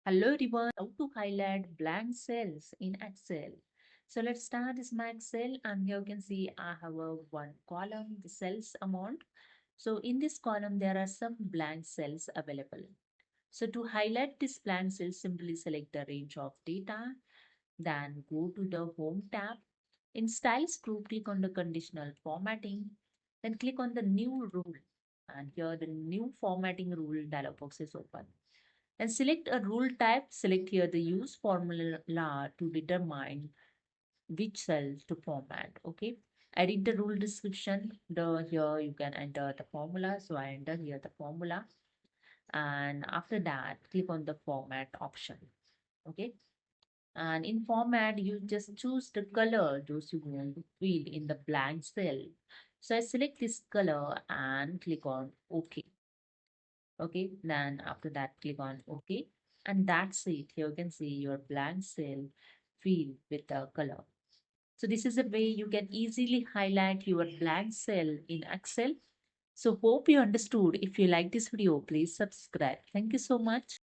Hello everyone, how to highlight blank cells in Excel. So let's start this my Excel, and here you can see I have a one column, the cells amount. So in this column there are some blank cells available. So to highlight this blank cell, simply select the range of data, then go to the home tab. In styles group, click on the conditional formatting, then click on the new rule, and here the new formatting rule dialog box is open. And select a rule type. Select here the use formula to determine which cells to format. Okay. Edit the rule description. The here you can enter the formula. So I enter here the formula. And after that, click on the format option. Okay. And in format, you just choose the color those you want to fill in the blank cell. So I select this color and click on OK. Okay, then after that, click on OK. And that's it. Here you can see your blank cell filled with the color. So this is a way you can easily highlight your blank cell in Excel. So hope you understood. If you like this video, please subscribe. Thank you so much.